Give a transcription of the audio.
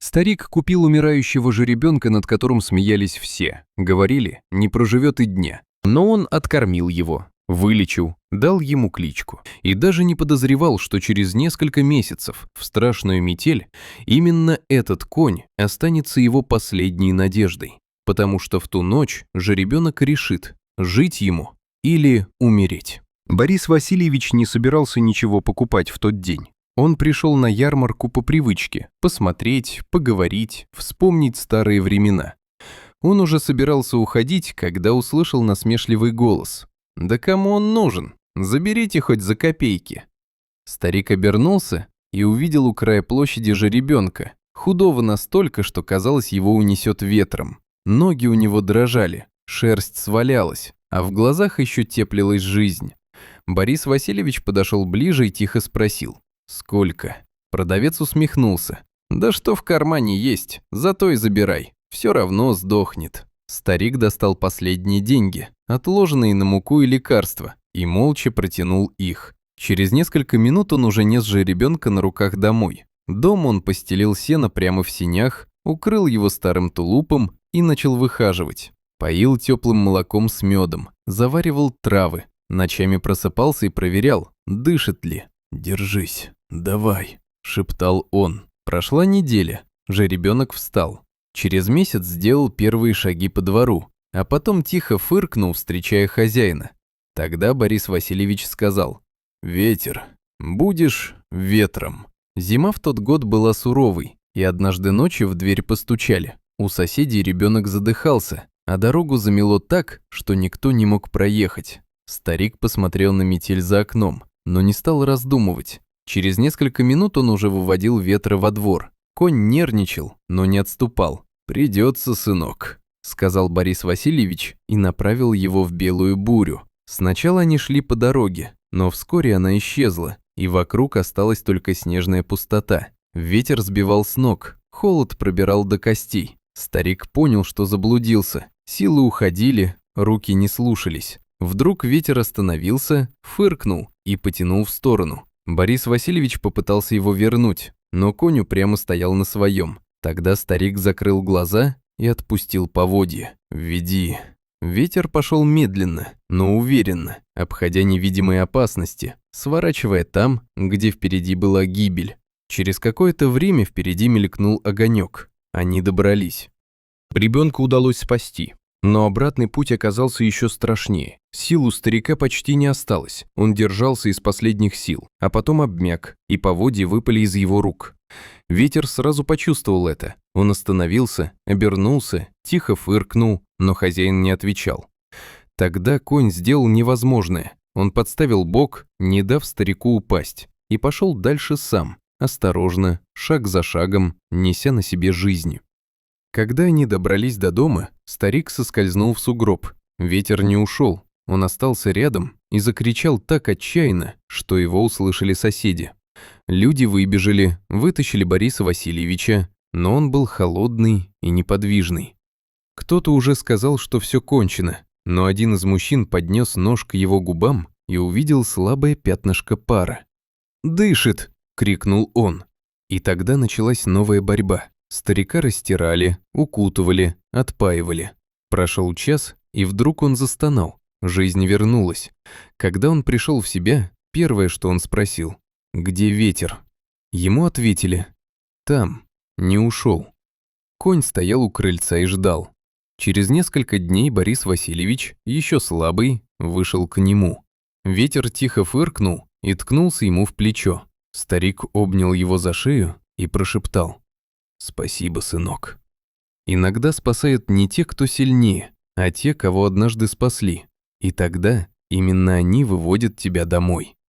Старик купил умирающего жеребенка, над которым смеялись все. Говорили, не проживет и дня. Но он откормил его, вылечил, дал ему кличку. И даже не подозревал, что через несколько месяцев, в страшную метель, именно этот конь останется его последней надеждой. Потому что в ту ночь жеребенок решит, жить ему или умереть. Борис Васильевич не собирался ничего покупать в тот день. Он пришел на ярмарку по привычке, посмотреть, поговорить, вспомнить старые времена. Он уже собирался уходить, когда услышал насмешливый голос. «Да кому он нужен? Заберите хоть за копейки». Старик обернулся и увидел у края площади жеребенка, худого настолько, что казалось, его унесет ветром. Ноги у него дрожали, шерсть свалялась, а в глазах еще теплилась жизнь. Борис Васильевич подошел ближе и тихо спросил: «Сколько?» Продавец усмехнулся. «Да что в кармане есть, зато и забирай, все равно сдохнет». Старик достал последние деньги, отложенные на муку и лекарства, и молча протянул их. Через несколько минут он уже нес жеребенка на руках домой. Дома он постелил сено прямо в сенях, укрыл его старым тулупом и начал выхаживать. Поил теплым молоком с медом, заваривал травы, ночами просыпался и проверял, дышит ли. «Держись, давай», — шептал он. Прошла неделя, жеребенок встал. Через месяц сделал первые шаги по двору, а потом тихо фыркнул, встречая хозяина. Тогда Борис Васильевич сказал: «Ветер, будешь ветром». Зима в тот год была суровой, и однажды ночью в дверь постучали. У соседей ребенок задыхался, а дорогу замело так, что никто не мог проехать. Старик посмотрел на метель за окном, но не стал раздумывать. Через несколько минут он уже выводил ветра во двор. Конь нервничал, но не отступал. «Придется, сынок», — сказал Борис Васильевич и направил его в белую бурю. Сначала они шли по дороге, но вскоре она исчезла, и вокруг осталась только снежная пустота. Ветер сбивал с ног, холод пробирал до костей. Старик понял, что заблудился. Силы уходили, руки не слушались. Вдруг ветер остановился, фыркнул и потянул в сторону. Борис Васильевич попытался его вернуть, но конь упрямо стоял на своем. Тогда старик закрыл глаза и отпустил поводья. «Веди». Ветер пошел медленно, но уверенно, обходя невидимые опасности, сворачивая там, где впереди была гибель. Через какое-то время впереди мелькнул огонек. Они добрались. Ребенка удалось спасти. Но обратный путь оказался еще страшнее. Сил у старика почти не осталось. Он держался из последних сил, а потом обмяк, и поводья выпали из его рук. Ветер сразу почувствовал это. Он остановился, обернулся, тихо фыркнул, но хозяин не отвечал. Тогда конь сделал невозможное. Он подставил бок, не дав старику упасть, и пошел дальше сам, осторожно, шаг за шагом, неся на себе жизнь. Когда они добрались до дома, старик соскользнул в сугроб. Ветер не ушел, он остался рядом и закричал так отчаянно, что его услышали соседи. Люди выбежали, вытащили Бориса Васильевича, но он был холодный и неподвижный. Кто-то уже сказал, что все кончено, но один из мужчин поднес нож к его губам и увидел слабое пятнышко пара. «Дышит!» — крикнул он. И тогда началась новая борьба. Старика растирали, укутывали, отпаивали. Прошел час, и вдруг он застонал. Жизнь вернулась. Когда он пришел в себя, первое, что он спросил: «Где ветер?» Ему ответили: «Там, не ушел». Конь стоял у крыльца и ждал. Через несколько дней Борис Васильевич, еще слабый, вышел к нему. Ветер тихо фыркнул и ткнулся ему в плечо. Старик обнял его за шею и прошептал: «Спасибо, сынок». Иногда спасают не те, кто сильнее, а те, кого однажды спасли. И тогда именно они выводят тебя домой.